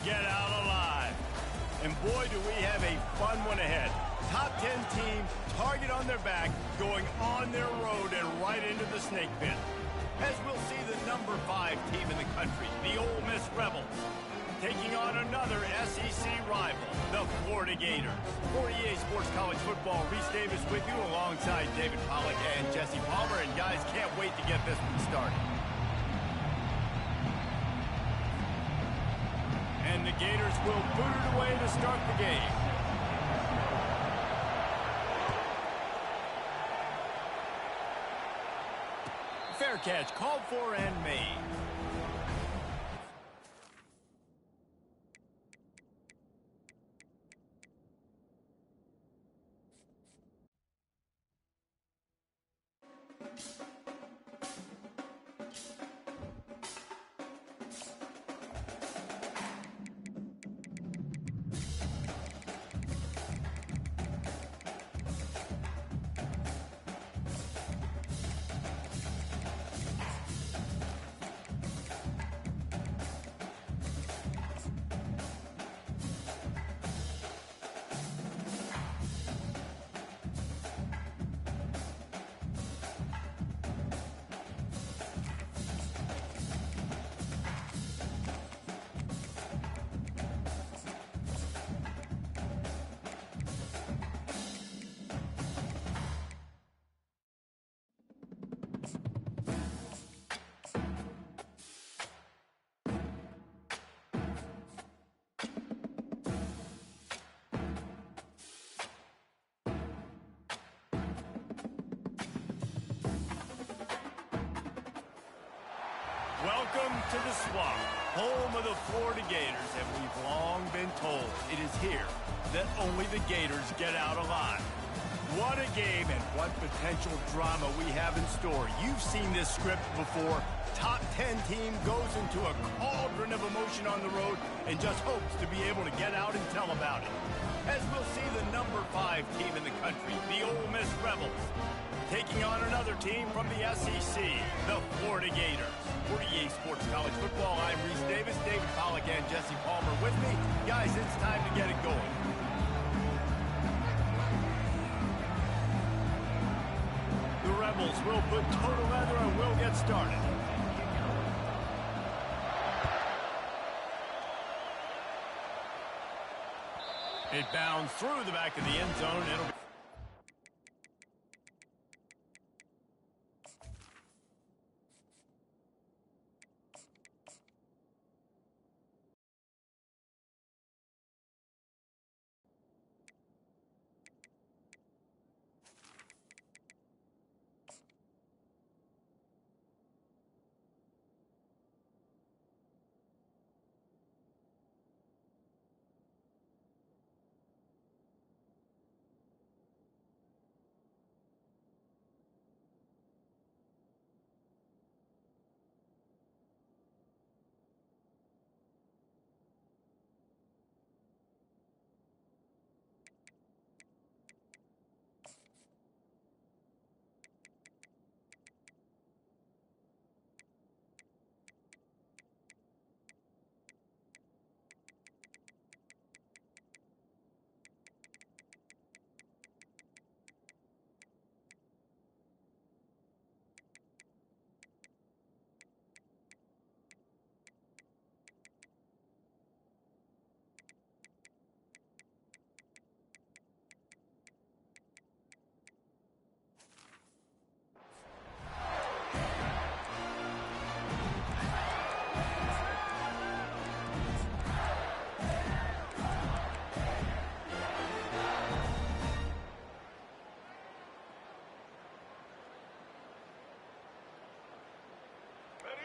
Get out alive. And boy, do we have a fun one ahead. Top 10 team, target on their back, going on their road and right into the snake pit. As we'll see the number 5 team in the country, the Ole Miss Rebels, taking on another SEC rival, the Florida Gators. For EA Sports College Football, Reese Davis with you alongside David Pollack and Jesse Palmer. And guys, can't wait to get this one started. And the Gators will boot it away to start the game. Fair catch, called for and made. Welcome to the Swamp, home of the Florida Gators, and we've long been told it is here that only the Gators get out alive. What a game and what potential drama we have in store. You've seen this script before. Top 10 team goes into a cauldron of emotion on the road and just hopes to be able to get out and tell about it. As we'll see the number 5 team in the country, the Ole Miss Rebels, taking on another team from the SEC, the Florida Gators. For EA Sports College Football, I'm Reese Davis, David Pollack, and Jesse Palmer with me. Guys, it's time to get it going. The Rebels will put total leather and we'll get started. It bounds through the back of the end zone. It'll be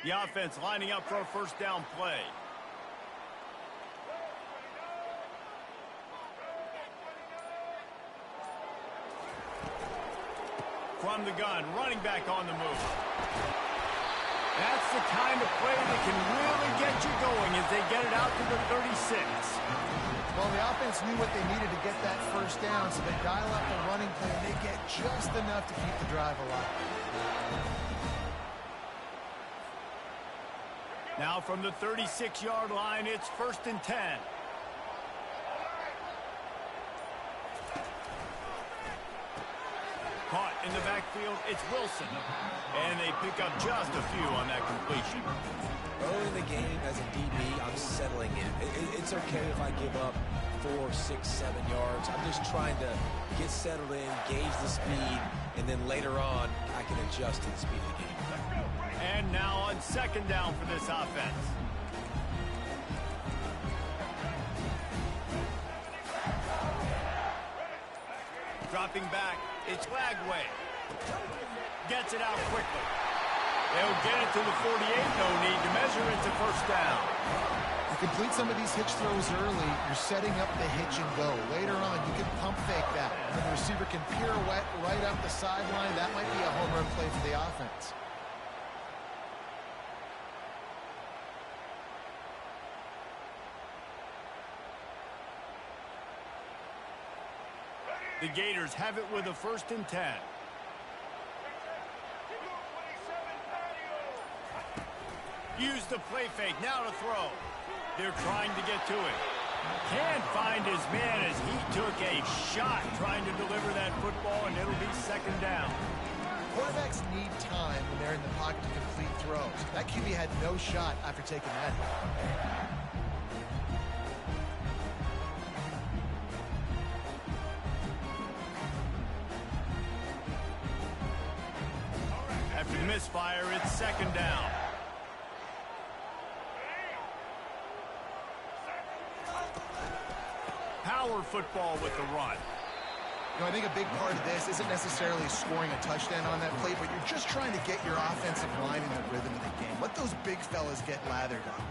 the offense lining up for a first down play. From the gun, running back on the move. That's the kind of play that can really get you going as they get it out to the 36. Well, the offense knew what they needed to get that first down, so they dial up the running play, and they get just enough to keep the drive alive. Now from the 36-yard line, it's 1st and 10. Caught in the backfield, it's Wilson. And they pick up just a few on that completion. Early in the game, as a DB, I'm settling in. It's okay if I give up 4, 6, 7 yards. I'm just trying to get settled in, gauge the speed, and then later on, I can adjust to the speed of the game. And now on 2nd down for this offense. Dropping back, it's Lagway. Gets it out quickly. They'll get it to the 48, no need to measure it to 1st down. You complete some of these hitch throws early, you're setting up the hitch and go. Later on, you can pump fake that. And the receiver can pirouette right up the sideline. That might be a home run play for the offense. The Gators have it with a 1st and 10. Use the play fake, now to throw. They're trying to get to it. Can't find his man as he took a shot trying to deliver that football, and it'll be 2nd down. Quarterbacks need time when they're in the pocket to complete throws. That QB had no shot after taking that hit. After the misfire, it's 2nd down. Power football with the run. You know, I think a big part of this isn't necessarily scoring a touchdown on that play, but you're just trying to get your offensive line in the rhythm of the game. Let those big fellas get lathered up.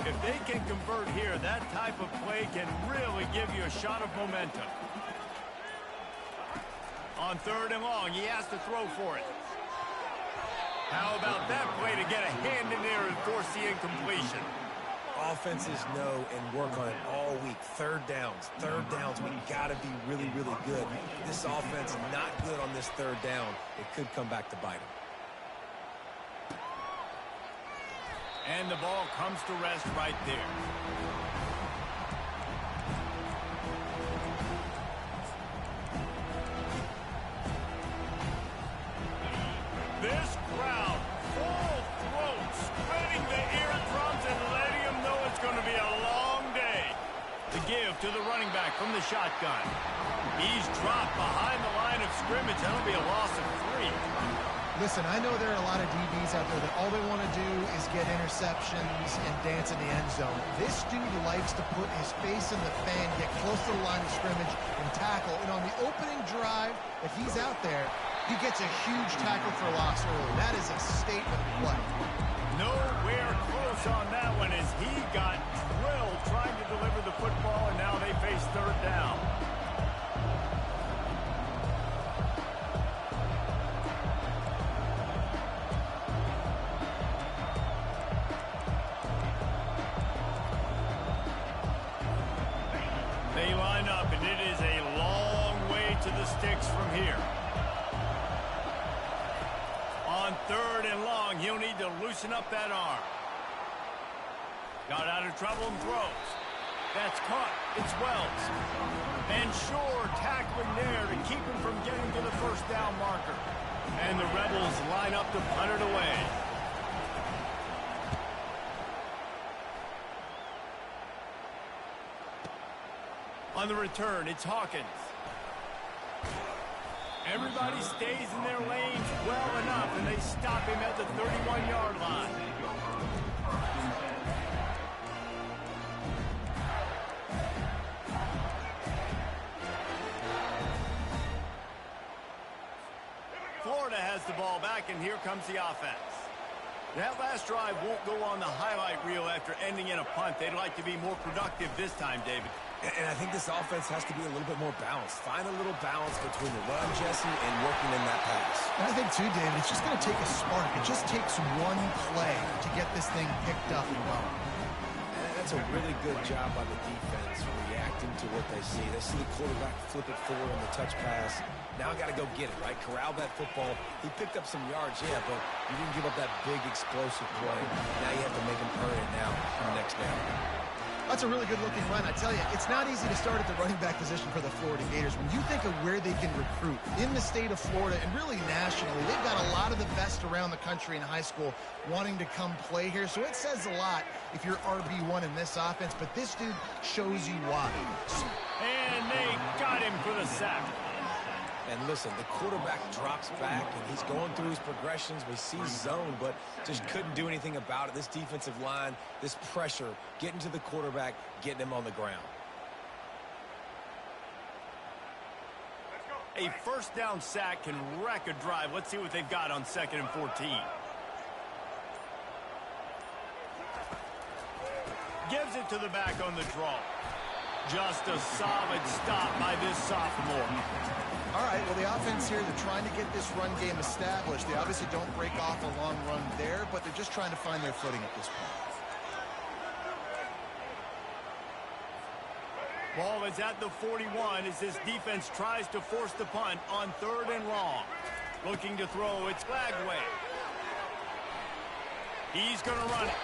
If they can convert here, that type of play can really give you a shot of momentum. On 3rd and long, he has to throw for it. How about that play to get a hand in there and force the incompletion? Offenses know and work on it all week. 3rd downs, we got to be really, really good. This offense not good on this 3rd down. It could come back to bite them. And the ball comes to rest right there. This crowd, full throat, spreading the eardrums and letting them know it's going to be a long day. The give to the running back from the shotgun. He's dropped behind the line of scrimmage. That'll be a loss of 3. Listen, I know there are a lot of DBs out there that all they want to do is get interceptions and dance in the end zone. This dude likes to put his face in the fan, get close to the line of scrimmage, and tackle. And on the opening drive, if he's out there, he gets a huge tackle for loss early. That is a statement play. Nowhere close on that one as he got drilled trying to deliver the football, and now they face 3rd down. They line up, and it is a long way to the sticks from here. On 3rd and long, he'll need to loosen up that arm. Got out of trouble and throws. That's caught. It's Wells. And Shore tackling there to keep him from getting to the 1st down marker. And the Rebels line up to punt it away. On the return, it's Hawkins. Everybody stays in their lanes well enough, and they stop him at the 31-yard line. Florida has the ball back, and here comes the offense. That last drive won't go on the highlight reel after ending in a punt. They'd like to be more productive this time, David. And I think this offense has to be a little bit more balanced. Find a little balance between the run, Jesse, and working in that pass. And I think, too, David, it's just going to take a spark. It just takes one play to get this thing picked up and going. And That's a really good job by the defense reacting to what they see. They see the quarterback flip it forward on the touch pass. Now I got to go get it, right? Corral that football. He picked up some yards, yeah, but you didn't give up that big explosive play. Now you have to make him earn it now on the next down. That's a really good-looking run. I tell you, it's not easy to start at the running back position for the Florida Gators. When you think of where they can recruit in the state of Florida and really nationally, they've got a lot of the best around the country in high school wanting to come play here. So it says a lot if you're RB1 in this offense, but this dude shows you why. And they got him for the sack. And listen, the quarterback drops back, and he's going through his progressions. We see zone, but just couldn't do anything about it. This defensive line, this pressure, getting to the quarterback, getting him on the ground. A first down sack can wreck a drive. Let's see what they've got on 2nd and 14. Gives it to the back on the draw. Just a solid stop by this sophomore. All right, well, the offense here, they're trying to get this run game established. They obviously don't break off a long run there, but they're just trying to find their footing at this point. Ball is at the 41 as this defense tries to force the punt on 3rd and long. Looking to throw, it's Lagway. He's going to run it.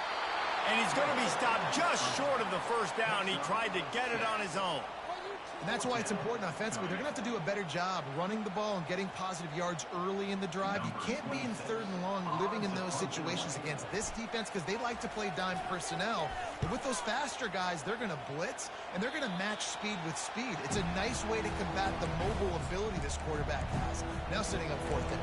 And he's going to be stopped just short of the first down. He tried to get it on his own. And that's why it's important offensively. They're going to have to do a better job running the ball and getting positive yards early in the drive. You can't be in 3rd and long living in those situations against this defense because they like to play dime personnel. But with those faster guys, they're going to blitz, and they're going to match speed with speed. It's a nice way to combat the mobile ability this quarterback has. Now setting up 4th down.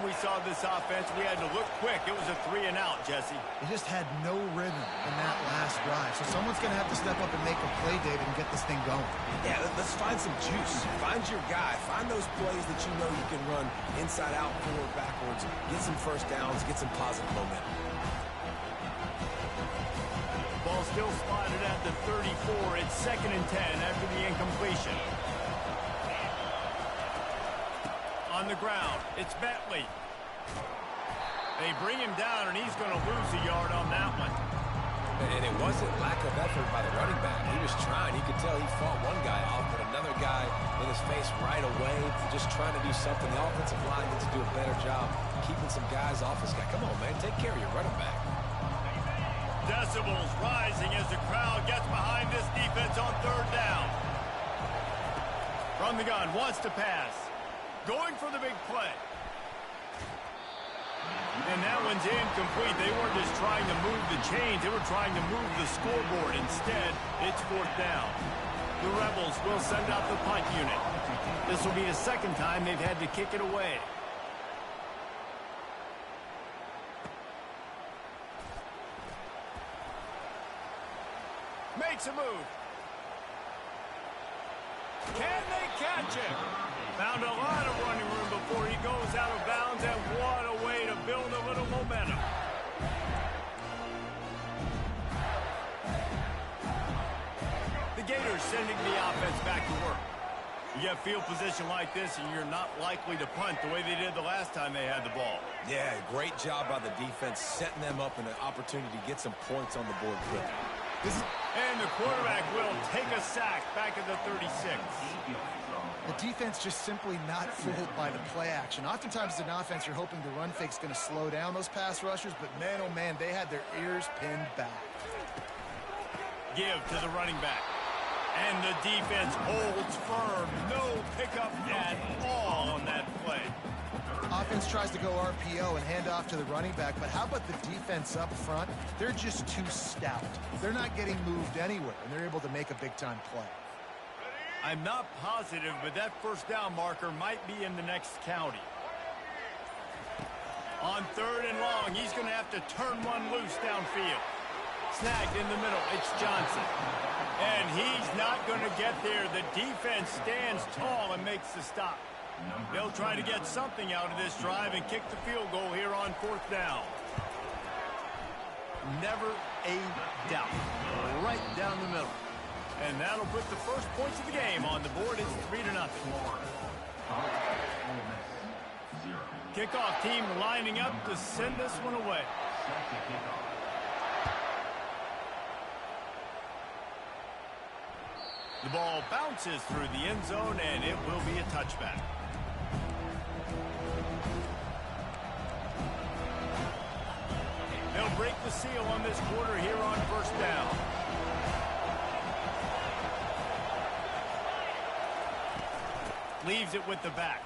We saw this offense, we had to look quick. It was a 3-and-out, Jesse. They just had no rhythm in that last drive. So someone's going to have to step up and make a play, David, and get this thing going. Yeah, let's find some juice. Find your guy. Find those plays that you know you can run inside out, forward, backwards. Get some first downs. Get some positive momentum. Ball still spotted at the 34. It's 2nd and 10 after the incompletion. On the ground, it's Bentley. They bring him down, and he's going to lose a yard on that one. And it wasn't lack of effort by the running back. He was trying. You could tell he fought one guy off, but another guy in his face right away, just trying to do something. The offensive line needs to do a better job keeping some guys off this guy. Come on, man. Take care of your running back. Decibels rising as the crowd gets behind this defense on 3rd down. From the gun, wants to pass. Going for the big play. And that one's incomplete. They weren't just trying to move the chains. They were trying to move the scoreboard. Instead, it's 4th down. The Rebels will send out the punt unit. This will be the 2nd time they've had to kick it away. Makes a move. Can they catch him? Found a lot of running room before he goes out of bounds, and what a way to build a little momentum. The Gators sending the offense back to work. You get field position like this, and you're not likely to punt the way they did the last time they had the ball. Yeah, great job by the defense, setting them up in an opportunity to get some points on the board quick. And the quarterback will take a sack back at the 36. The defense just simply not fooled by the play action. Oftentimes as an offense, you're hoping the run fake's going to slow down those pass rushers, but man, oh man, they had their ears pinned back. Give to the running back. And the defense holds firm. No pickup at all on that play. Offense tries to go RPO and hand off to the running back, but how about the defense up front? They're just too stout. They're not getting moved anywhere, and they're able to make a big-time play. I'm not positive, but that first down marker might be in the next county. On 3rd and long, he's going to have to turn one loose downfield. Snagged in the middle, it's Johnson. And he's not going to get there. The defense stands tall and makes the stop. They'll try to get something out of this drive and kick the field goal here on 4th down. Never a doubt. Right down the middle. And that'll put the first points of the game on the board. It's 3-0. Kickoff team lining up to send this one away. The ball bounces through the end zone, and it will be a touchback. They'll break the seal on this quarter here on first down. Leaves it with the back.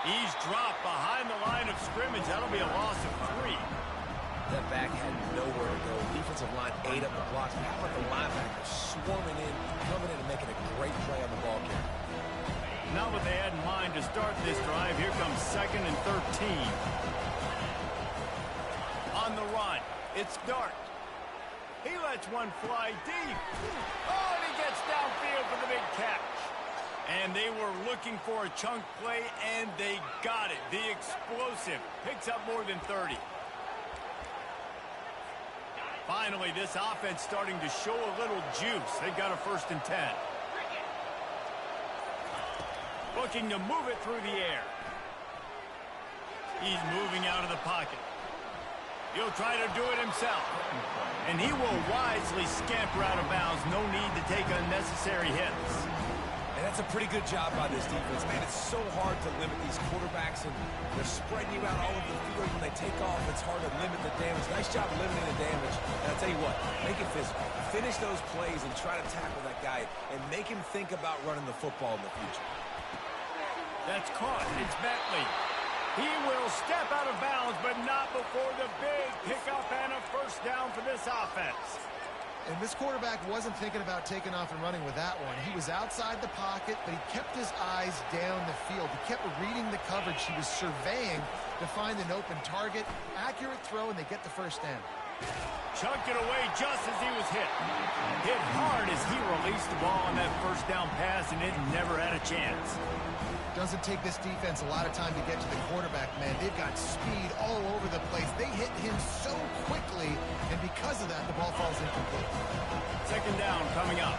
He's dropped behind the line of scrimmage. That'll be a loss of 3. That back had nowhere to go. Defensive line ate up the blocks. How about the linebackers swarming in, coming in and making a great play on the ball carrier? Not what they had in mind to start this drive. Here comes 2nd and 13. On the run, it's Dart. He lets one fly deep. Oh, and he gets downfield for the big catch. And they were looking for a chunk play, and they got it. The explosive picks up more than 30. Finally, this offense starting to show a little juice. They've got a 1st and 10. Looking to move it through the air. He's moving out of the pocket. He'll try to do it himself. And he will wisely scamper out of bounds. No need to take unnecessary hits. And that's a pretty good job by this defense. Man, it's so hard to limit these quarterbacks, and they're spreading you out all over the field. When they take off, it's hard to limit the damage. Nice job limiting the damage. And I'll tell you what, make it physical. Finish those plays and try to tackle that guy and make him think about running the football in the future. That's caught. It's Bentley. He will step out of bounds, but not before the big pickup and a 1st down for this offense. And this quarterback wasn't thinking about taking off and running with that one. He was outside the pocket, but he kept his eyes down the field. He kept reading the coverage. He was surveying to find an open target. Accurate throw, and they get the 1st down. Chunked it away just as he was hit. Hit hard as he released the ball on that 1st down pass, and it never had a chance. Doesn't take this defense a lot of time to get to the quarterback, man. They've got speed all over the place. They hit him so quickly, and because of that, the ball falls incomplete. 2nd down coming up.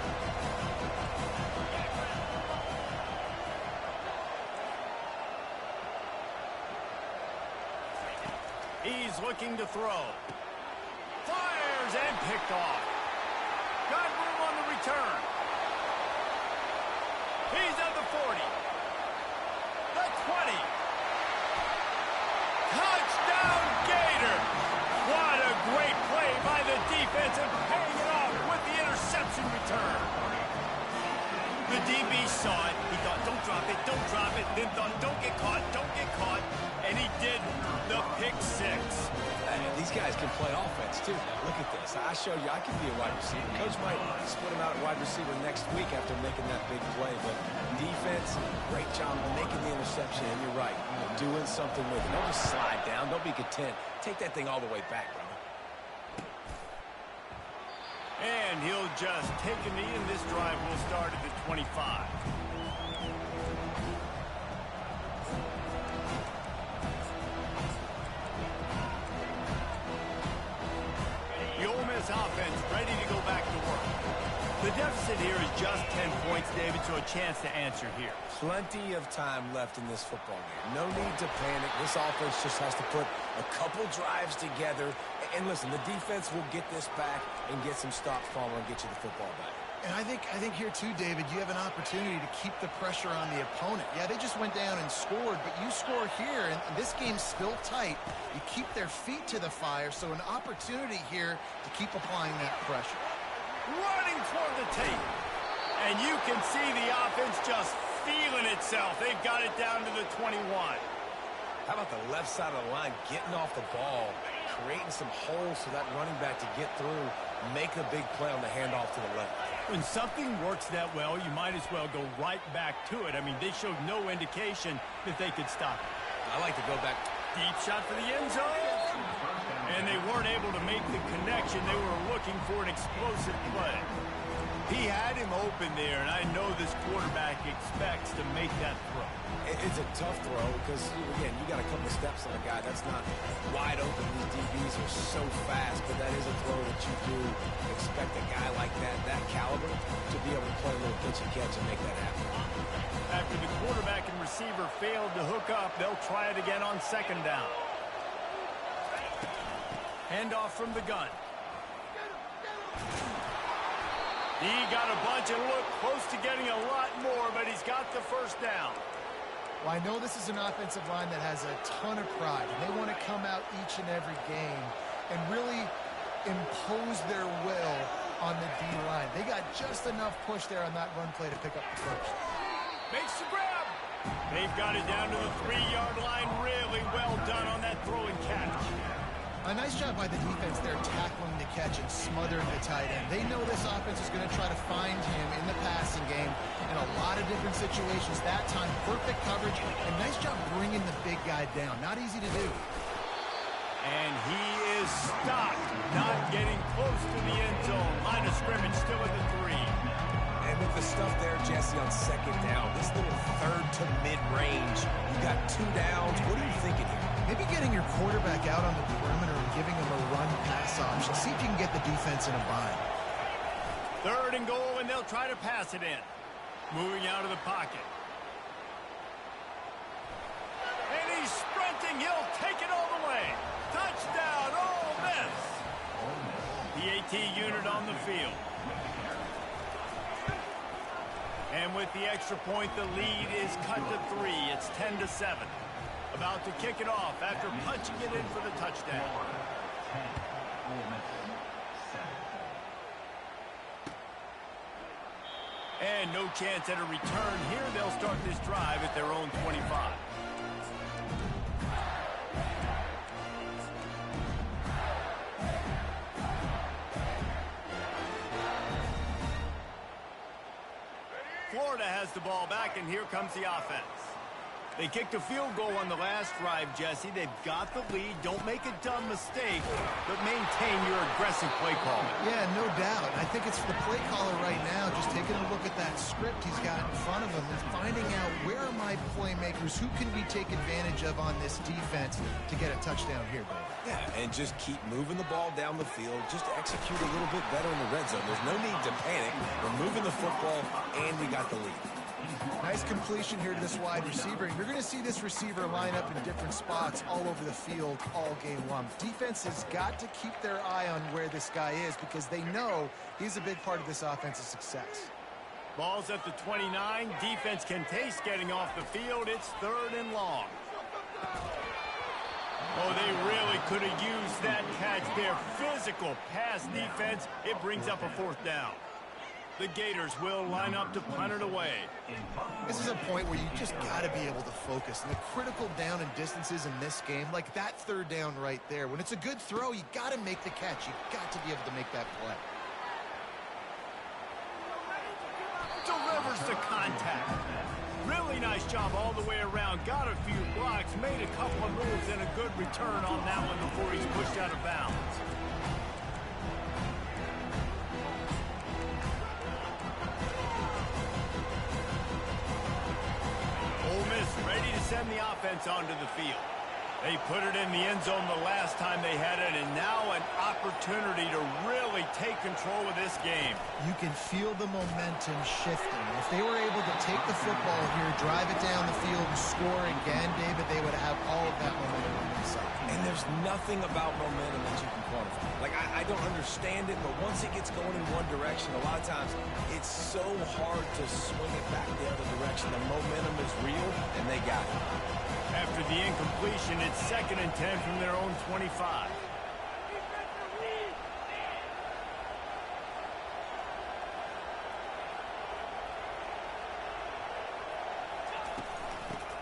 He's looking to throw. Fires and picked off. Got room on the return. He's at the 40. The 20. Touchdown Gator. What a great play by the defense and paying it off with the interception return. The DB saw it. He thought, don't drop it, don't drop it. Then thought, don't get caught, don't get caught. And he did the pick 6. These guys can play offense, too. Look at this. I showed you I can be a wide receiver. Coach might split him out at wide receiver next week after making that big play. But defense, great job making the interception. And you're right, doing something with it. Don't just slide down. Don't be content. Take that thing all the way back, brother. And he'll just take a knee, and this drive will start at the 25. The Ole Miss offense ready to go back to work. The deficit here is just 10 points, David, so a chance to answer here. Plenty of time left in this football game. No need to panic. This offense just has to put a couple drives together. And listen, the defense will get this back and get some stops following and get you the football back. And I think here too, David, you have an opportunity to keep the pressure on the opponent. Yeah, they just went down and scored, but you score here, and this game's still tight. You keep their feet to the fire, so an opportunity here to keep applying that pressure. Running toward the tape. And you can see the offense just feeling itself. They've got it down to the 21. How about the left side of the line getting off the ball, creating some holes for that running back to get through, make a big play on the handoff to the left. When something works that well, you might as well go right back to it. I mean, they showed no indication that they could stop it. I like to go back. Deep shot for the end zone. And and they weren't able to make the connection. They were looking for an explosive play. He had him open there, and I know this quarterback expects to make that throw. It's a tough throw because, again, you got a couple of steps on a guy that's not wide open. These DBs are so fast, but that is a throw that you do expect a guy like that caliber, to be able to play a little pitch and catch and make that happen. After the quarterback and receiver failed to hook up, they'll try it again on second down. Handoff from the gun. He got a bunch and looked close to getting a lot more, but he's got the first down. Well, I know this is an offensive line that has a ton of pride, and they want to come out each and every game and really impose their will on the D-line. They got just enough push there on that run play to pick up the first. Makes the grab. They've got it down to the 3-yard line. Really well done on that throw and catch. A nice job by the defense there tackling the catch and smothering the tight end. They know this offense is going to try to find him in the passing game in a lot of different situations. That time, perfect coverage, and nice job bringing the big guy down. Not easy to do. And he is stopped, not getting close to the end zone. Line of scrimmage still at the 3. And with the stuff there, Jesse, on second down, this little third to mid-range, you got 2 downs. What are you thinking here? Maybe getting your quarterback out on the perimeter and giving him a run-pass option. See if you can get the defense in a bind. 3rd and goal, and they'll try to pass it in. Moving out of the pocket. And he's sprinting. He'll take it all the way. Touchdown, Ole Miss. The AT unit on the field. And with the extra point, the lead is cut to 3. It's 10-7. About to kick it off after punching it in for the touchdown. And no chance at a return here. They'll start this drive at their own 25. Florida has the ball back, and here comes the offense. They kicked a field goal on the last drive, Jesse. They've got the lead. Don't make a dumb mistake, but maintain your aggressive play calling. Yeah, no doubt. I think it's the play caller right now just taking a look at that script he's got in front of him and finding out where are my playmakers, who can we take advantage of on this defense to get a touchdown here, Dave. Yeah, and just keep moving the ball down the field. Just execute a little bit better in the red zone. There's no need to panic. We're moving the football, and we got the lead. Nice completion here to this wide receiver. You're going to see this receiver line up in different spots all over the field all game long. Defense has got to keep their eye on where this guy is because they know he's a big part of this offense's success. Ball's at the 29. Defense can taste getting off the field. It's 3rd and long. Oh, they really could have used that catch there. Physical pass defense. It brings up a 4th down. The Gators will line up to punt it away. This is a point where you just got to be able to focus. And the critical down and distances in this game, like that 3rd down right there, when it's a good throw, you got to make the catch. You got to be able to make that play. Delivers the contact. Really nice job all the way around. Got a few blocks, made a couple of moves, and a good return on that one before he's pushed out of bounds. Ole Miss ready to send the offense onto the field. They put it in the end zone the last time they had it, and now an opportunity to really take control of this game. You can feel the momentum shifting. If they were able to take the football here, drive it down the field, and score again, David, they would have all of that momentum on their side. And there's nothing about momentum that you can quantify. Like, I don't understand it, but once it gets going in one direction, a lot of times it's so hard to swing it back the other direction. The momentum is real, and they got it. After the incompletion, it's 2nd and 10 from their own 25.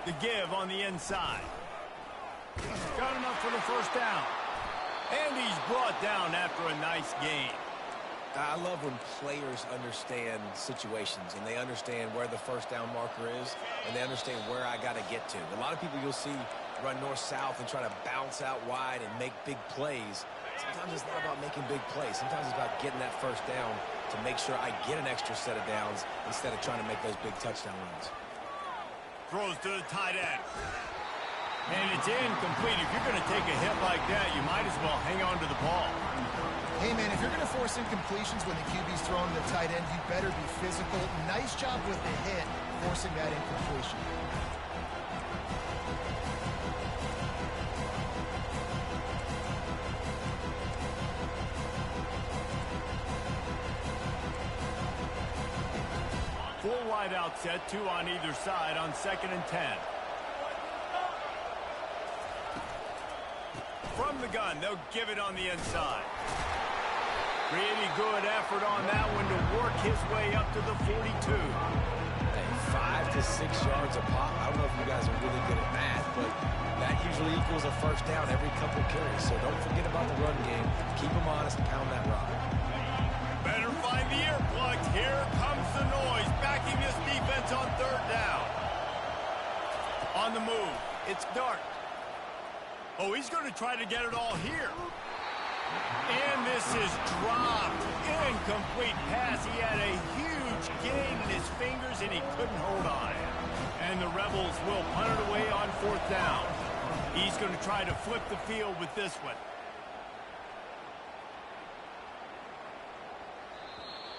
The give on the inside. Got enough for the 1st down. And he's brought down after a nice gain. I love when players understand situations and they understand where the 1st down marker is and they understand where I got to get to. A lot of people you'll see run north-south and try to bounce out wide and make big plays. Sometimes it's not about making big plays. Sometimes it's about getting that first down to make sure I get an extra set of downs instead of trying to make those big touchdown runs. Throws to the tight end. And it's incomplete. If you're going to take a hit like that, you might as well hang on to the ball. Hey, man, if you're going to force incompletions when the QB's throwing to the tight end, you better be physical. Nice job with the hit, forcing that incompletion. Full wide out set, 2 on either side on 2nd and 10. From the gun, they'll give it on the inside. Pretty good effort on that one to work his way up to the 42. Hey, 5 to 6 yards a pop. I don't know if you guys are really good at math, but that usually equals a first down every couple carries. So don't forget about the run game. Keep them honest and pound that rock. Better find the earplugs. Here comes the noise, backing this defense on 3rd down. On the move, it's Dart. Oh, he's going to try to get it all here. And this is dropped. Incomplete pass. He had a huge gain in his fingers, and he couldn't hold on. And the Rebels will punt it away on 4th down. He's going to try to flip the field with this one.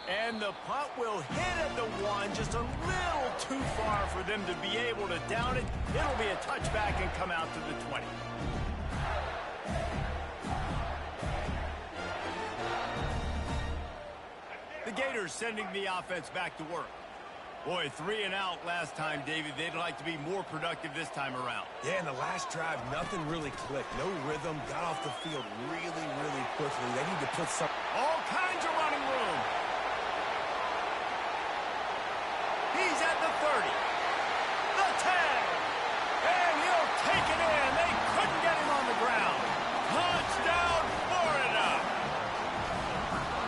And the punt will hit at the 1, just a little too far for them to be able to down it. It'll be a touchback and come out to the 20. The Gators sending the offense back to work. Boy, 3 and out last time, David. They'd like to be more productive this time around. Yeah, in the last drive, nothing really clicked. No rhythm, got off the field really, really quickly. They need to put some... All kinds of running room. He's at the 30. The 10. And he'll take it in. They couldn't get him on the ground. Touchdown, Florida.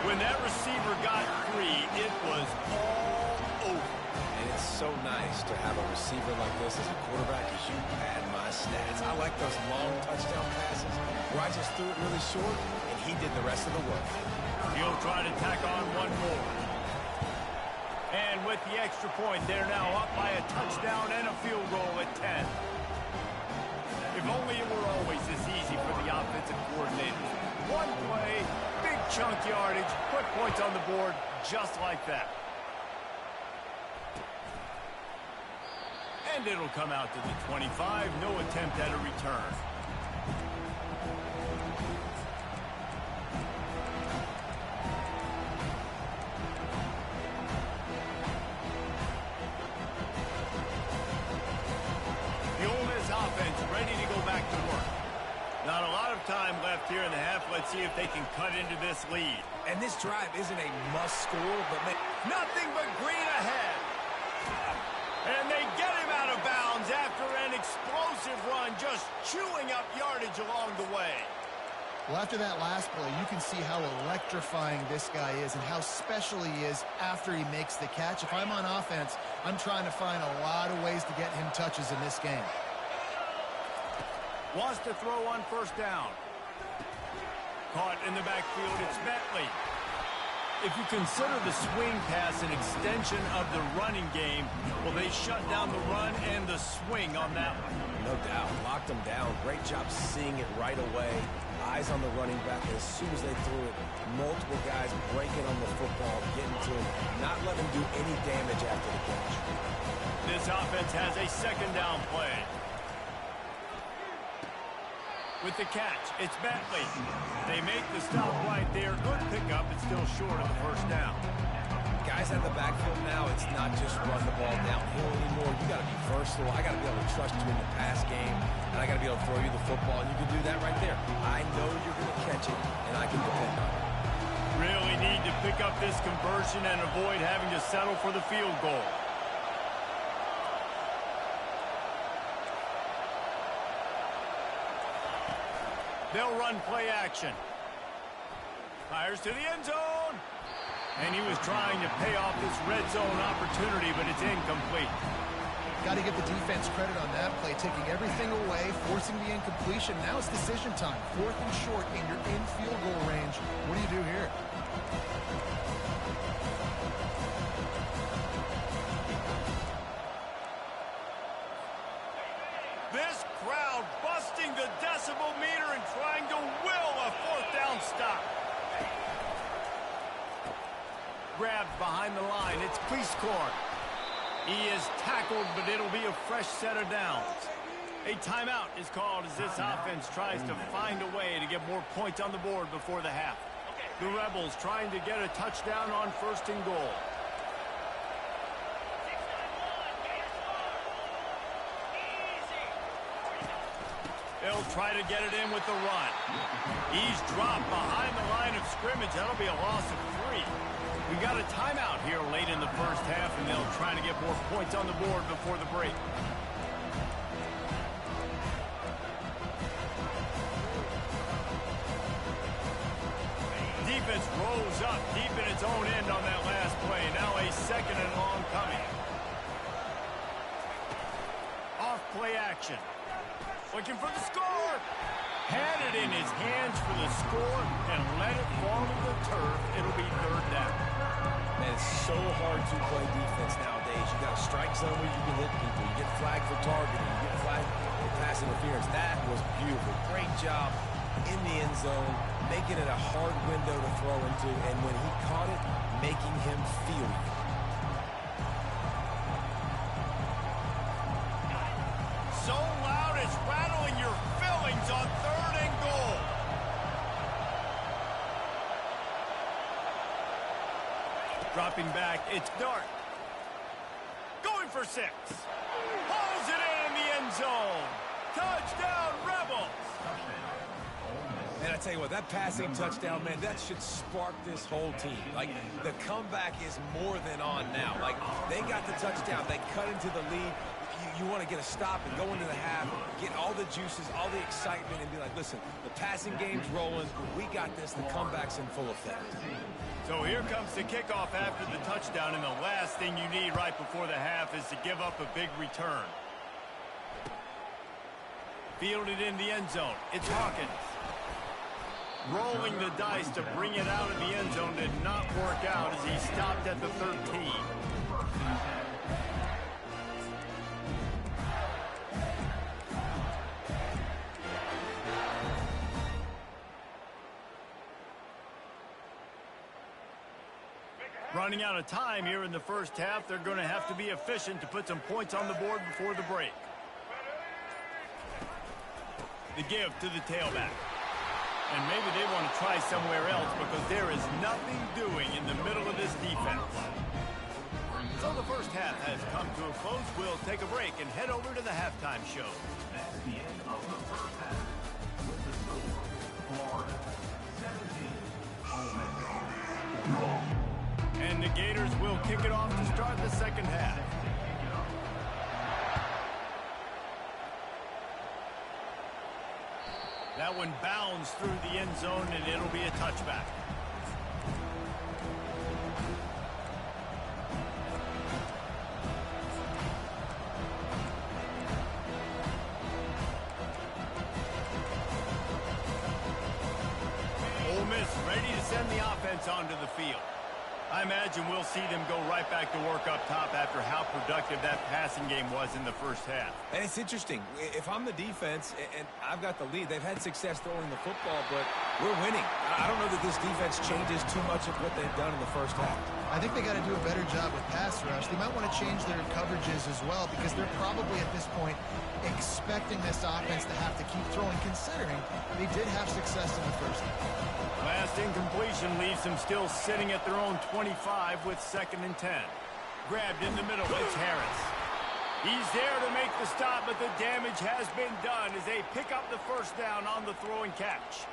When that receiver got free, it was all over. And it's so nice to have a receiver like this as a quarterback because you pad my stats. I like those long touchdown passes where I just threw it really short and he did the rest of the work. He'll try to tack on one more. And with the extra point, they're now up by a touchdown and a field goal at 10. If only it were always this easy for the offensive coordinators. One play, big chunk yardage, quick points on the board, just like that. And it'll come out to the 25. No attempt at a return. The Ole Miss offense ready to go back to work. Not a lot of time left here in the half. Let's see if they can cut into this lead. And this drive isn't a must score, but nothing but green ahead. And they get him out of bounds after an explosive run, just chewing up yardage along the way. Well, after that last play, you can see how electrifying this guy is and how special he is after he makes the catch. If I'm on offense, I'm trying to find a lot of ways to get him touches in this game. Wants to throw on 1st down. Caught in the backfield, it's Bentley. If you consider the swing pass an extension of the running game, well, they shut down the run and the swing on that one. No doubt. Locked him down. Great job seeing it right away. Eyes on the running back. As soon as they threw it, multiple guys breaking on the football, getting to him, not letting him do any damage after the catch. This offense has a 2nd down play. With the catch, it's Bentley. They make the stop right there. Good pickup, but still short of the 1st down. Guys out of the backfield now, it's not just run the ball downhill anymore. You got to be versatile. I got to be able to trust you in the pass game, and I got to be able to throw you the football, and you can do that right there. I know you're going to catch it, and I can depend on it. Really need to pick up this conversion and avoid having to settle for the field goal. They'll run play action. Fires to the end zone. And he was trying to pay off this red zone opportunity, but it's incomplete. Got to give the defense credit on that play, taking everything away, forcing the incompletion. Now it's decision time. 4th and short, and you're in field goal range. What do you do here? This crowd busting the decibel meter and trying to will a 4th down stop. Grabbed behind the line. It's Cleescorn. He is tackled, but it'll be a fresh set of downs. A timeout is called as this offense tries to find a way to get more points on the board before the half. The Rebels trying to get a touchdown on 1st and goal. They'll try to get it in with the run. He's dropped behind the line of scrimmage. That'll be a loss of 3. We got a timeout here late in the first half, and they'll try to get more points on the board before the break. Defense rolls up deep in its own end on that last play. Now a 2nd and long coming. Off play action. Looking for the score. Had it in his hands for the score and let it fall to the turf. It'll be 3rd down. Man, it's so hard to play defense nowadays. You got a strike zone where you can hit people. You get flagged for targeting. You get flagged for pass interference. That was beautiful. Great job in the end zone, making it a hard window to throw into, and when he caught it, making him feel it. So loud it's rattling your fillings on 3rd and goal. Dropping back, it's Dart. Going for 6. Hauls it in the end zone. Touchdown, Rebels. And I tell you what, that passing touchdown, man, that should spark this whole team. Like, the comeback is more than on now. Like, they got the touchdown. They cut into the lead. You want to get a stop and go into the half, get all the juices, all the excitement, and be like, listen, the passing game's rolling. We got this. The comeback's in full effect. So here comes the kickoff after the touchdown, and the last thing you need right before the half is to give up a big return. Fielded in the end zone. It's Hawkins. Rolling the dice to bring it out of the end zone did not work out as he stopped at the 13. Running out of time here in the first half. They're going to have to be efficient to put some points on the board before the break. The give to the tailback. And maybe they want to try somewhere else because there is nothing doing in the middle of this defense. So the first half has come to a close. We'll take a break and head over to the halftime show. That's the end of the first half. With the score, Florida 17, Ole Miss. And the Gators will kick it off to start the second half. That one bounds through the end zone, and it'll be a touchback. Ole Miss ready to send the offense onto the field. I imagine we'll see them go right back to work up top after how productive that passing game was in the first half. And it's interesting. If I'm the defense and I've got the lead, they've had success throwing the football, but we're winning. I don't know that this defense changes too much of what they've done in the first half. I think they got to do a better job with pass rush. They might want to change their coverages as well because they're probably at this point expecting this offense to have to keep throwing, considering they did have success in the first half. Last incompletion leaves them still sitting at their own 25 with 2nd and 10. Grabbed in the middle, it's Harris. He's there to make the stop, but the damage has been done as they pick up the first down on the throw and catch.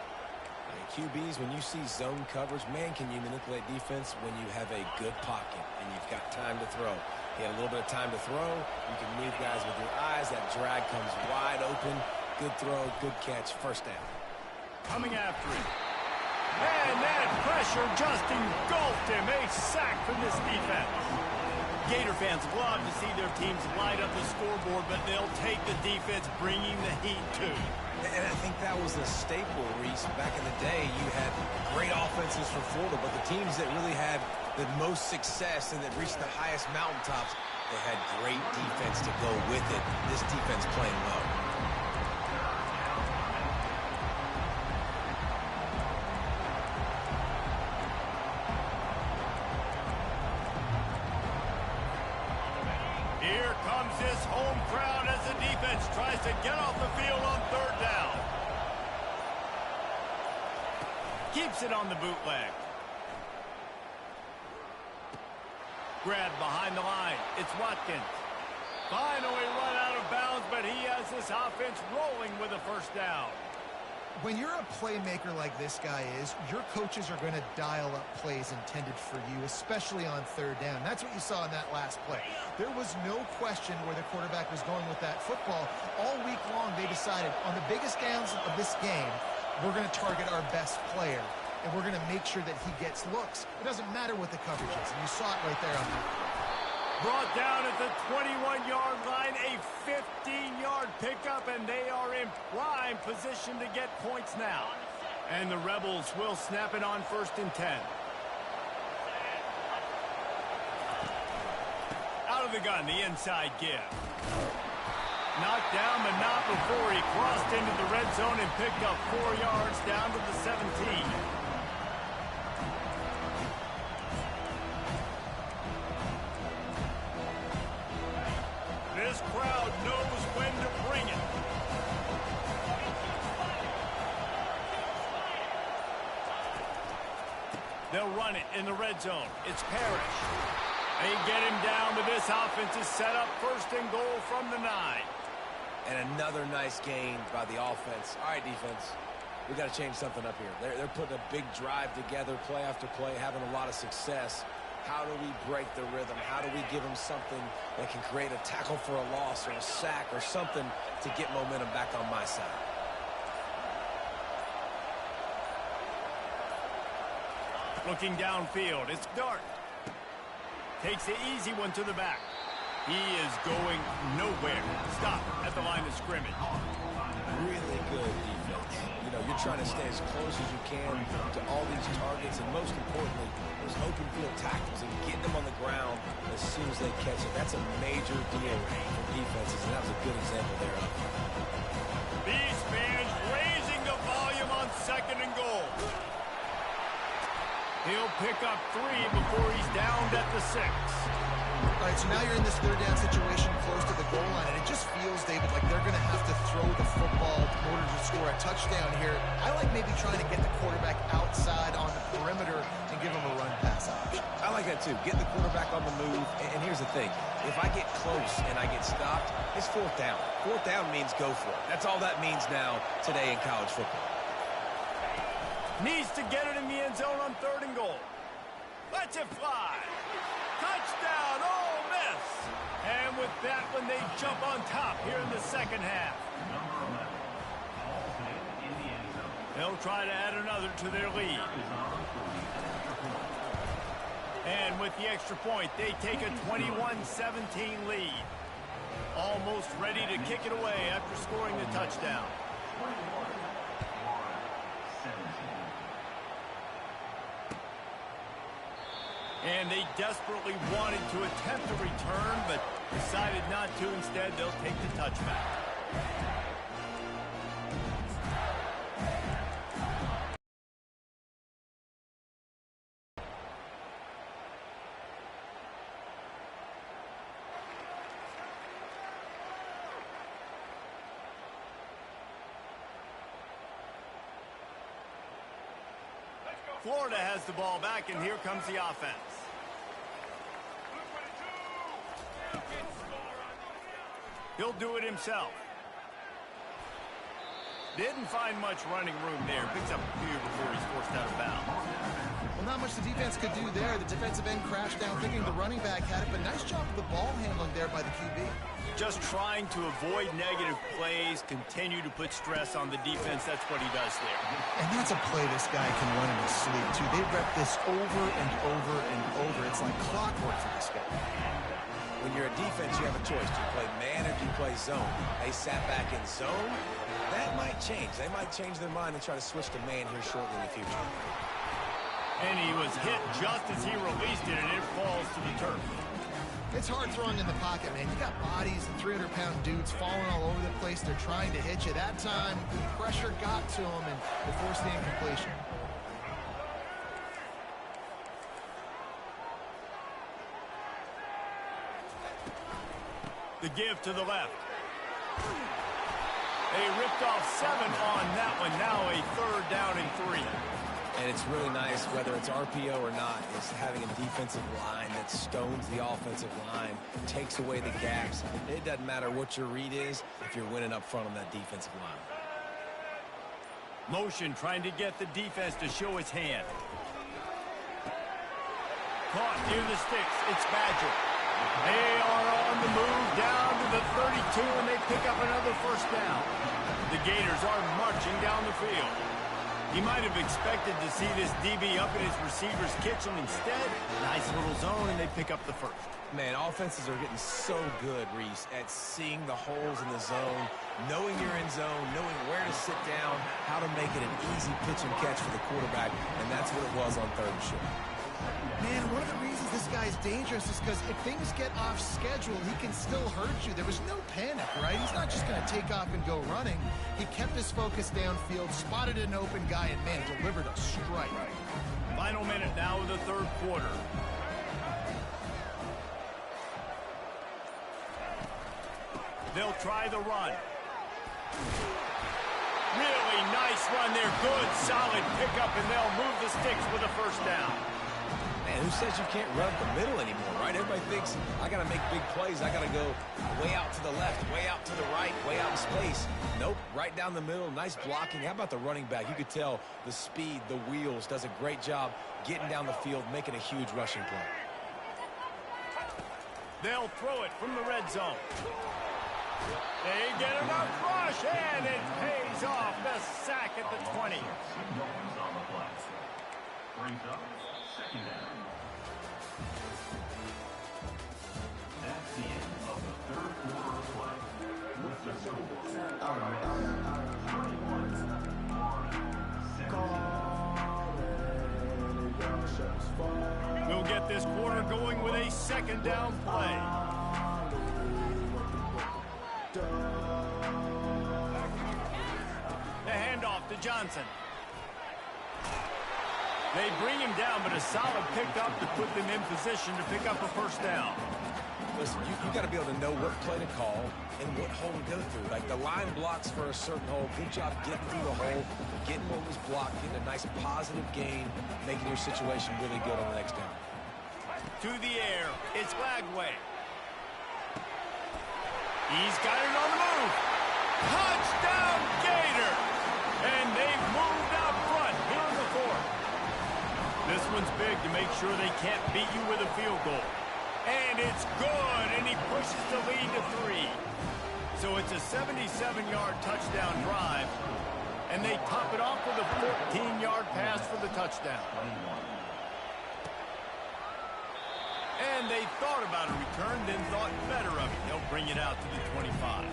QBs, when you see zone coverage, man, can you manipulate defense when you have a good pocket and you've got time to throw. You had a little bit of time to throw. You can move guys with your eyes. That drag comes wide open. Good throw, good catch, first down. Coming after him. And that pressure just engulfed him. A sack from this defense. Gator fans love to see their teams light up the scoreboard, but they'll take the defense bringing the heat too. And I think that was the staple, Reese. Back in the day, you had great offenses for Florida, but the teams that really had the most success and that reached the highest mountaintops, they had great defense to go with it. This defense playing well. Here comes this home crowd as the defense tries to get off the field on third down. Keeps it on the bootleg. Grabbed behind the line. It's Watkins. Finally run out of bounds, but he has this offense rolling with a first down. When you're a playmaker like this guy is, your coaches are going to dial up plays intended for you, especially on third down. That's what you saw in that last play. There was no question where the quarterback was going with that football. All week long, they decided on the biggest downs of this game, we're going to target our best player, and we're going to make sure that he gets looks. It doesn't matter what the coverage is, and you saw it right there on that. Brought down at the 21-yard line, a 15-yard pickup, and they are in prime position to get points now. And the Rebels will snap it on 1st and 10. Out of the gun, the inside give. Knocked down, but not before he crossed into the red zone and picked up 4 yards down to the 17. This crowd knows when to bring it. They'll run it in the red zone. It's Parrish. They get him down, but this offense is set up 1st and goal from the 9. And another nice gain by the offense. All right, defense, we got to change something up here. They're putting a big drive together, play after play, having a lot of success. How do we break the rhythm? How do we give them something that can create a tackle for a loss or a sack or something to get momentum back on my side? Looking downfield, it's Dart. Takes the easy one to the back. He is going nowhere. Stop at the line of scrimmage. Really good defense. You know, you're trying to stay as close as you can to all these targets, and most importantly, those open field tackles and getting them on the ground as soon as they catch it. That's a major deal for defenses, and that was a good example thereof. Beast fans raising the volume on 2nd and goal. He'll pick up 3 before he's downed at the 6. All right, so now you're in this third down situation close to the goal line, and it just feels, David, like they're going to have to throw the football in order to score a touchdown here. I like maybe trying to get the quarterback outside on the perimeter and give him a run-pass option. I like that, too. Get the quarterback on the move, and here's the thing. If I get close and I get stopped, it's 4th down. 4th down means go for it. That's all that means now today in college football. Needs to get it in the end zone on 3rd and goal. Lets it fly. Touchdown, Ole Miss. And with that one, they jump on top here in the 2nd half. They'll try to add another to their lead. And with the extra point, they take a 21-17 lead. Almost ready to kick it away after scoring the touchdown. And they desperately wanted to attempt a return, but decided not to. Instead, they'll take the touchback. Florida has the ball back, and here comes the offense. He'll do it himself. Didn't find much running room there. Picks up a few before he's forced out of bounds. Well, not much the defense could do there. The defensive end crashed down thinking the running back had it, but nice job of the ball handling there by the QB. Just trying to avoid negative plays, continue to put stress on the defense. That's what he does there. And that's a play this guy can run in his sleep, too. They rep this over and over and over. It's like clockwork for this guy. when you're a defense, you have a choice. Do you play man or do you play zone? They sat back in zone. That might change. They might change their mind and try to switch to man here shortly in the future. And he was hit just as he released it, and it falls to the turf. It's hard throwing in the pocket, man. You got bodies and 300-pound dudes falling all over the place. They're trying to hit you. That time, the pressure got to him, and they forced the incompletion. The give to the left. They ripped off 7 on that one. Now a 3rd down and 3. And it's really nice, whether it's RPO or not, is having a defensive line that stones the offensive line, takes away the gaps. It doesn't matter what your read is if you're winning up front on that defensive line. Motion trying to get the defense to show his hand. Caught near the sticks. It's Badger. They are on the move down to the 32, and they pick up another 1st down. The Gators are marching down the field. He might have expected to see this DB up in his receiver's kitchen. Instead, nice little zone, and they pick up the 1st. Man, offenses are getting so good, Reese, at seeing the holes in the zone, knowing you're in zone, knowing where to sit down, how to make it an easy pitch and catch for the quarterback, and that's what it was on 3rd and short. Man, one of the reasons this guy's dangerous is because if things get off schedule, he can still hurt you. There was no panic, right? He's not just going to take off and go running. He kept his focus downfield, spotted an open guy, and, man, delivered a strike. Final minute now of the 3rd quarter. They'll try the run. Really nice run there. Good, solid pickup, and they'll move the sticks with a 1st down. Man, who says you can't run the middle anymore, right? Everybody thinks, I got to make big plays. I got to go way out to the left, way out to the right, way out in space. Nope, right down the middle. Nice blocking. How about the running back? You could tell the speed, the wheels, does a great job getting down the field, making a huge rushing play. They'll throw it from the red zone. They get enough rush, and it pays off. The sack at the 20. Yards on the play. Brings up 2nd down. That's the end of the 3rd quarter of play. With the score, 31-7. We'll get this quarter going with a 2nd down play. The handoff to Johnson. They bring him down, but a solid pickup to put them in position to pick up a 1st down. Listen, you got to be able to know what play to call and what hole to go through. Like the line blocks for a certain hole. Good job getting through the hole, getting what was blocked, getting a nice positive gain, making your situation really good on the next down. To the air, it's Lagway. He's got it on the move. Touchdown, Gator! And they've moved out front here in the 4th. This one's big to make sure they can't beat you with a field goal. And it's good, and he pushes the lead to 3. So it's a 77-yard touchdown drive, and they top it off with a 14-yard pass for the touchdown. And they thought about a return, then thought better of it. They'll bring it out to the 25.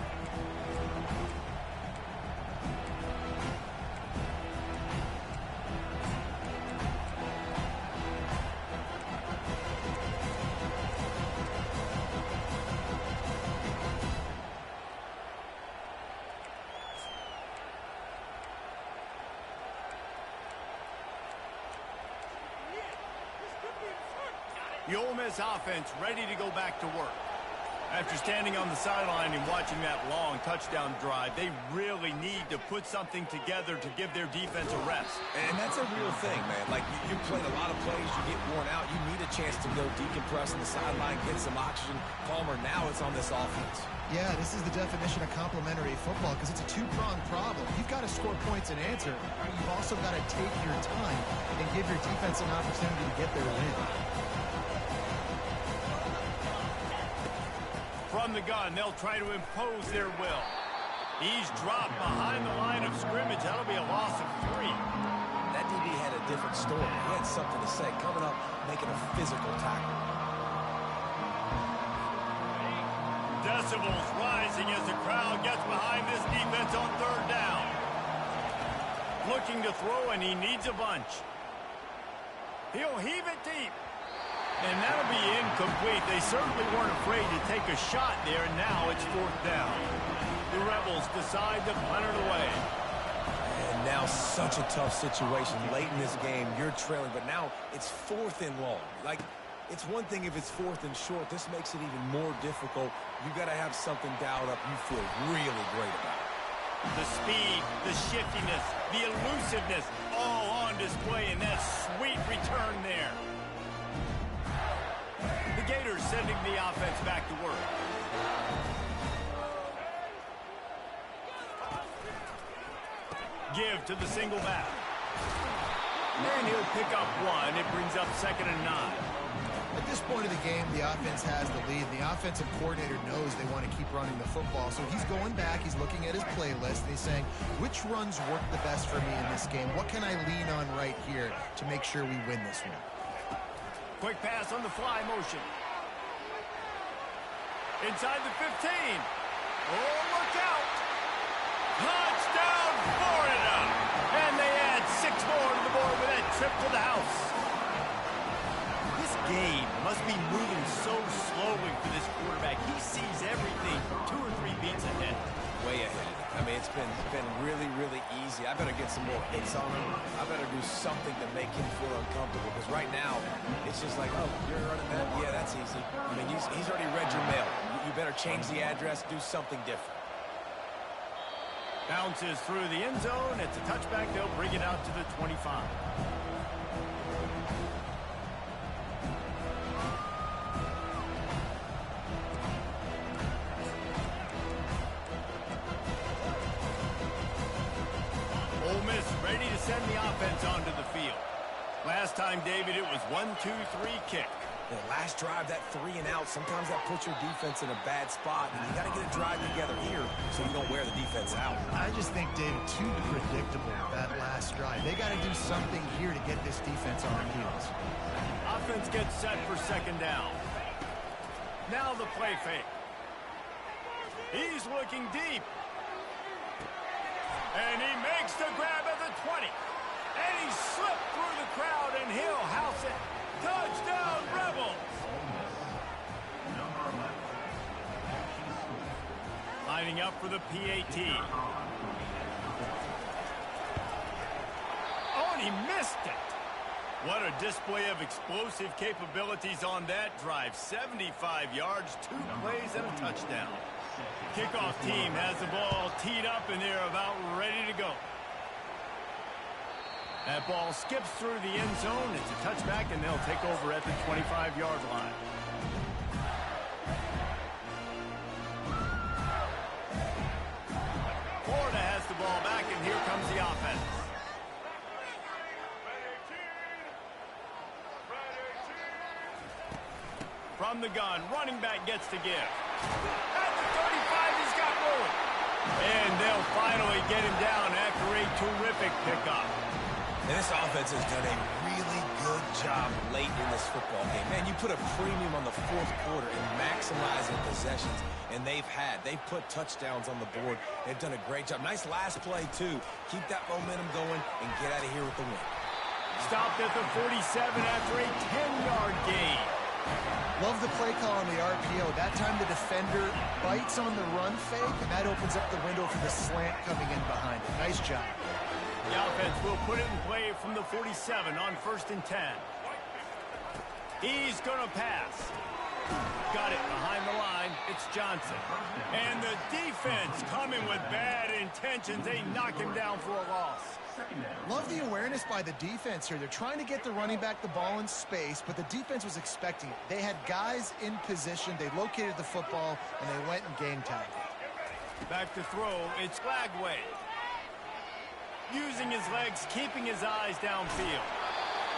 The Ole Miss offense ready to go back to work. After standing on the sideline and watching that long touchdown drive, they really need to put something together to give their defense a rest. And that's a real thing, man. Like, you played a lot of plays, you get worn out, you need a chance to go decompress on the sideline, get some oxygen. Palmer, now it's on this offense. Yeah, this is the definition of complementary football because it's a two-pronged problem. You've got to score points and answer. You've also got to take your time and give your defense an opportunity to get their win. From the gun, they'll try to impose their will. He's dropped behind the line of scrimmage. That'll be a loss of 3. That DB had a different story. He had something to say. Coming up, making a physical tackle. Decibels rising as the crowd gets behind this defense on third down. Looking to throw, and he needs a bunch. He'll heave it deep. And that'll be incomplete. They certainly weren't afraid to take a shot there, and now it's fourth down. The Rebels decide to punt it away. And now such a tough situation. Late in this game, you're trailing, but now it's fourth and long. Like, it's one thing if it's fourth and short. This makes it even more difficult. You got to have something dialed up you feel really great about. The speed, the shiftiness, the elusiveness, all on display in that sweet return there. The Gators sending the offense back to work. Give to the single back. And he'll pick up one. It brings up 2nd and 9. At this point of the game, the offense has the lead. The offensive coordinator knows they want to keep running the football. So he's going back, he's looking at his playlist, and he's saying, which runs work the best for me in this game? What can I lean on right here to make sure we win this one? Quick pass on the fly motion. Inside the 15. Oh, look out. Touchdown, Florida. And they add 6 more to the board with that trip to the house. This game must be moving so slowly for this quarterback. He sees everything 2 or 3 beats ahead. Way ahead. I mean, it's been really, really easy. I better get some more hits on him. I better do something to make him feel uncomfortable, because right now, it's just like, oh, you're running that? Yeah, that's easy. I mean, he's already read your mail. You better change the address, do something different. Bounces through the end zone. It's a touchback. They'll bring it out to the 25. Ole Miss ready to send the offense onto the field. Last time, David, it was 1-2-3 kick. The last drive, that 3 and out, sometimes that puts your defense in a bad spot, and you got to get a drive together here so you don't wear the defense out. I just think, David, too predictable, that last drive. They got to do something here to get this defense on their heels. Offense gets set for 2nd down. Now the play fake. He's looking deep. And he makes the grab at the 20. And he slipped through the crowd, and he'll house it. Touchdown, Rebels! Lining up for the PAT. Oh, and he missed it. What a display of explosive capabilities on that drive. 75 yards, 2 plays, and a touchdown. Kickoff team has the ball teed up, and they're about ready to go. That ball skips through the end zone. It's a touchback, and they'll take over at the 25-yard line. Florida has the ball back, and here comes the offense. From the gun, running back gets to give. At the 35, he's got rolling. And they'll finally get him down after a terrific pickup. And this offense has done a really good job late in this football game. Man, you put a premium on the 4th quarter in maximizing possessions, and they've put touchdowns on the board. They've done a great job. Nice last play, too. Keep that momentum going and get out of here with the win. Stopped at the 47 after a 10-yard gain. Love the play call on the RPO. That time the defender bites on the run fake, and that opens up the window for the slant coming in behind it. Nice job. The offense will put it in play from the 47 on 1st and 10. He's going to pass. Got it behind the line. It's Johnson. And the defense coming with bad intentions. They knock him down for a loss. Love the awareness by the defense here. They're trying to get the running back the ball in space, but the defense was expecting it. They had guys in position. They located the football, and they went and game tagged it. Back to throw. It's Glagway. Using his legs, keeping his eyes downfield.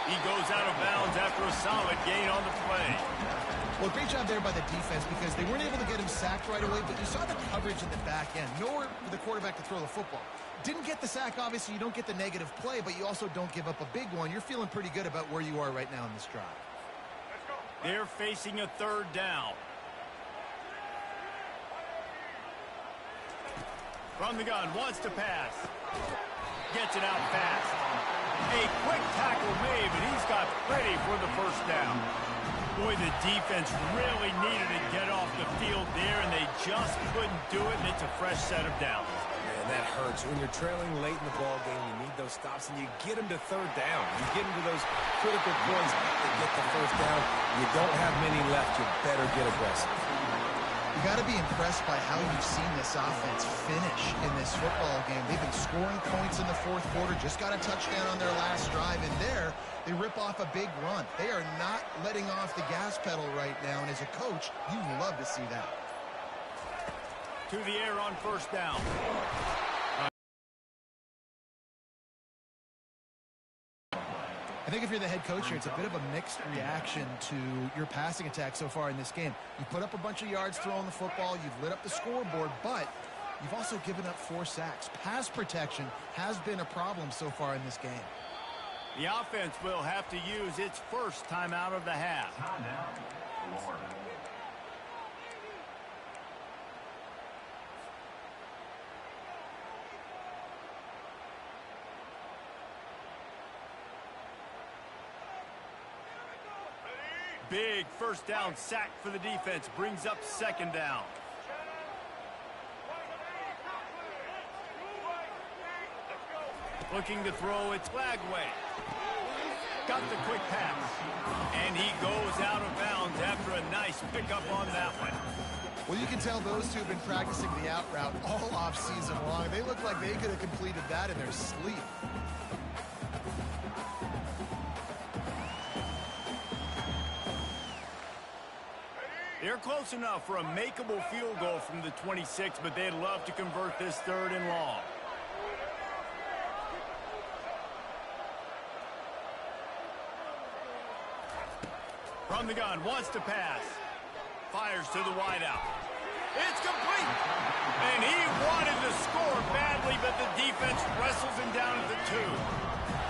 He goes out of bounds after a solid gain on the play. Well, great job there by the defense, because they weren't able to get him sacked right away, but you saw the coverage in the back end. Nowhere for the quarterback to throw the football. Didn't get the sack, obviously. You don't get the negative play, but you also don't give up a big one. You're feeling pretty good about where you are right now in this drive. They're facing a 3rd down. From the gun, wants to pass. Gets it out fast. A quick tackle made, but he's got plenty for the first down. Boy, the defense really needed to get off the field there, and they just couldn't do it, and it's a fresh set of downs. Man, that hurts. When you're trailing late in the ball game, you need those stops, and you get them to third down. You get them to those critical points to get the first down. You don't have many left. You better get aggressive. You got to be impressed by how you've seen this offense finish in this football game. They've been scoring points in the fourth quarter, just got a touchdown on their last drive, and there they rip off a big run. They are not letting off the gas pedal right now, and as a coach, you love to see that. To the air on first down. I think if you're the head coach here, it's a bit of a mixed reaction to your passing attack so far in this game. You put up a bunch of yards throwing the football, you've lit up the scoreboard, but you've also given up 4 sacks. Pass protection has been a problem so far in this game. The offense will have to use its first timeout of the half. Timeout, Florida. Big first down sack for the defense, brings up second down. Looking to throw, it's Lagway. Got the quick pass. And he goes out of bounds after a nice pickup on that one. Well, you can tell those two have been practicing the out route all off-season long. They look like they could have completed that in their sleep. They're close enough for a makeable field goal from the 26, but they'd love to convert this third and long. From the gun, wants to pass. Fires to the wideout. It's complete! And he wanted to score badly, but the defense wrestles him down at the 2.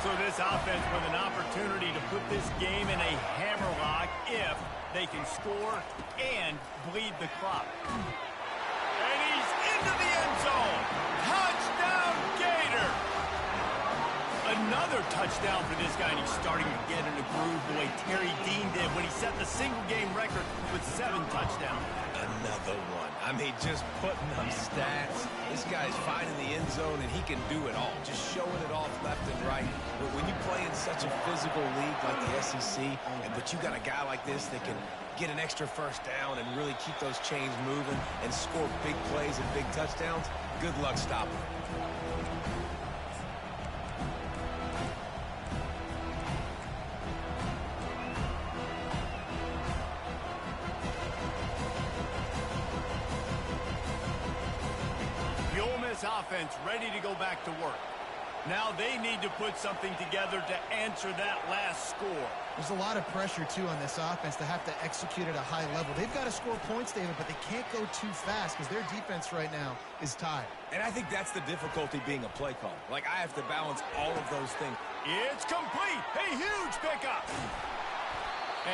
So this offense with an opportunity to put this game in a hammerlock if they can score and bleed the clock. And he's into the end zone. Touchdown, Gator! Another touchdown for this guy, and he's starting to get in a groove the way Terry Dean did when he set the single-game record with 7 touchdowns. Another one. I mean, just putting up stats. This guy's finding the end zone, and he can do it all. Just showing it off left and right. But when you play in such a physical league like the SEC, but you got a guy like this that can get an extra first down and really keep those chains moving and score big plays and big touchdowns, good luck stopping him. Offense ready to go back to work. Now they need to put something together to answer that last score. There's a lot of pressure, too, on this offense to have to execute at a high level. They've got to score points, David, but they can't go too fast because their defense right now is tired. And I think that's the difficulty being a play caller. Like, I have to balance all of those things. It's complete. A huge pickup.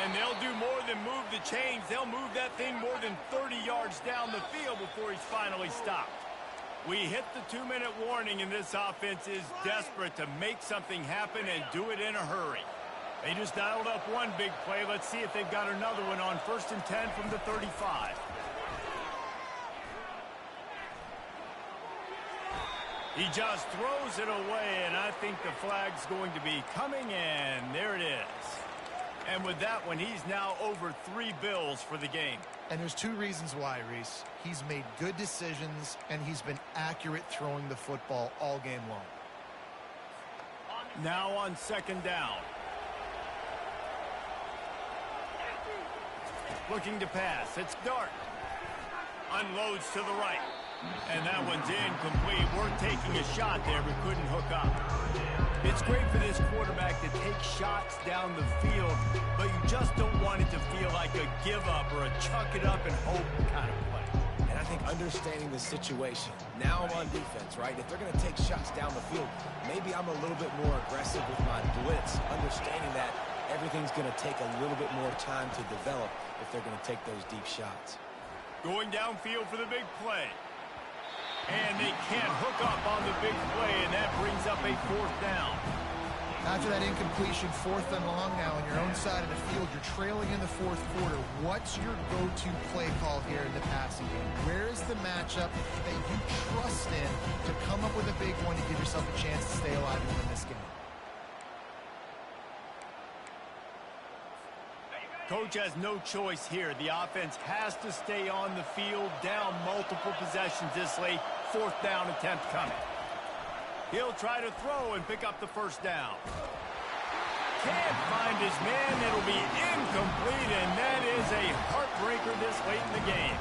And they'll do more than move the chains. They'll move that thing more than 30 yards down the field before he's finally stopped. We hit the 2-minute warning, and this offense is desperate to make something happen and do it in a hurry. They just dialed up one big play. Let's see if they've got another one on 1st and 10 from the 35. He just throws it away, and I think the flag's going to be coming in. There it is. And with that one, he's now over 3 bills for the game. And there's 2 reasons why, Reese. He's made good decisions, and he's been accurate throwing the football all game long. Now on 2nd down. Looking to pass. It's Dart. Unloads to the right. And that one's incomplete. We're taking a shot there, but couldn't hook up. It's great for this quarterback to take shots down the field, but you just don't want it to feel like a give-up or a chuck it up and hope kind of play. And I think understanding the situation, now I'm on defense, right? If they're going to take shots down the field, maybe I'm a little bit more aggressive with my blitz, understanding that everything's going to take a little bit more time to develop if they're going to take those deep shots. Going downfield for the big play. And they can't hook up on the big play, and that brings up a 4th down. After that incompletion, 4th and long now on your own side of the field, you're trailing in the 4th quarter. What's your go-to play call here in the passing game? Where is the matchup that you trust in to come up with a big one to give yourself a chance to stay alive and win this game? Coach has no choice here. The offense has to stay on the field, down multiple possessions this late. 4th down attempt coming. He'll try to throw and pick up the 1st down. Can't find his man. It'll be incomplete, and that is a heartbreaker this late in the game.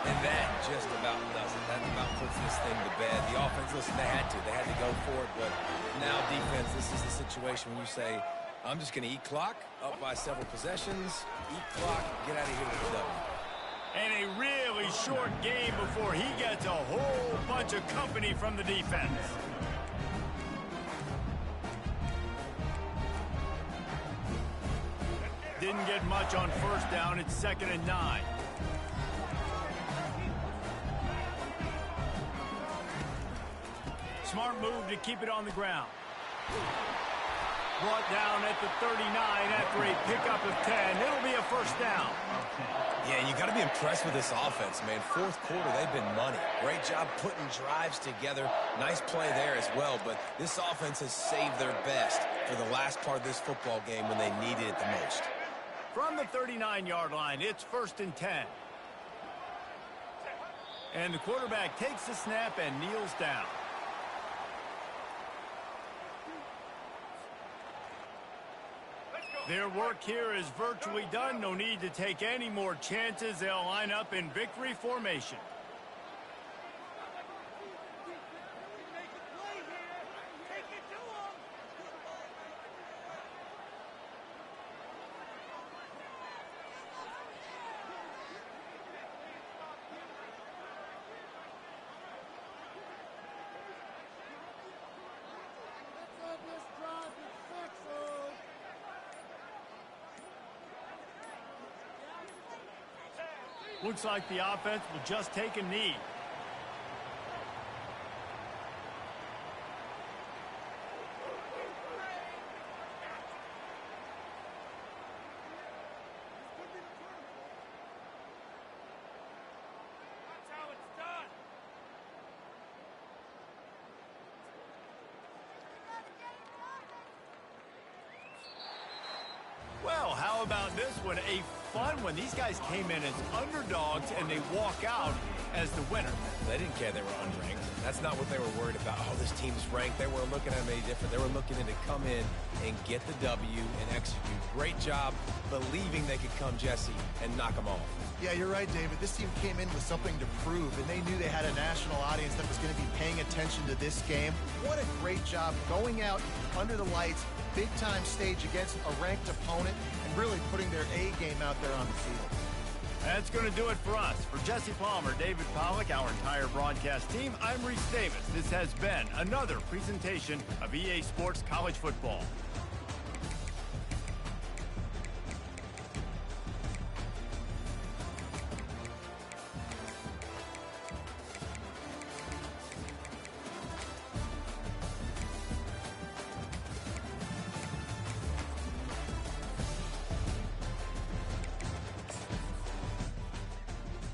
And that just about does it. That about puts this thing to bed. The offense, listen, they had to go for it, but now defense, this is the situation when you say, I'm just going to eat clock, up by several possessions, eat clock, get out of here with the W. And a really short game before he gets a whole bunch of company from the defense. Didn't get much on 1st down. It's 2nd and 9. Smart move to keep it on the ground. Brought down at the 39 after a pickup of 10. It'll be a 1st down. Yeah, you got to be impressed with this offense, man. 4th quarter, they've been money. Great job putting drives together. Nice play there as well, but this offense has saved their best for the last part of this football game when they needed it the most. From the 39-yard line, it's 1st and 10. And the quarterback takes the snap and kneels down. Their work here is virtually done. No need to take any more chances. They'll line up in victory formation. Looks like the offense will just take a knee. That's how it's done. Well, how about this one? A fun one. These guys came in as underdogs, and they walk out as the winner. They didn't care they were unranked. That's not what they were worried about. Oh, this team's ranked. They weren't looking at them any different. They were looking to come in and get the W and execute. Great job believing they could come, Jesse, and knock them off. Yeah, you're right, David. This team came in with something to prove, and they knew they had a national audience that was going to be paying attention to this game. What a great job going out under the lights, big-time stage against a ranked opponent, and really putting their A game out there on the field. That's going to do it for us. For Jesse Palmer, David Pollack, our entire broadcast team, I'm Reese Davis. This has been another presentation of EA Sports College Football.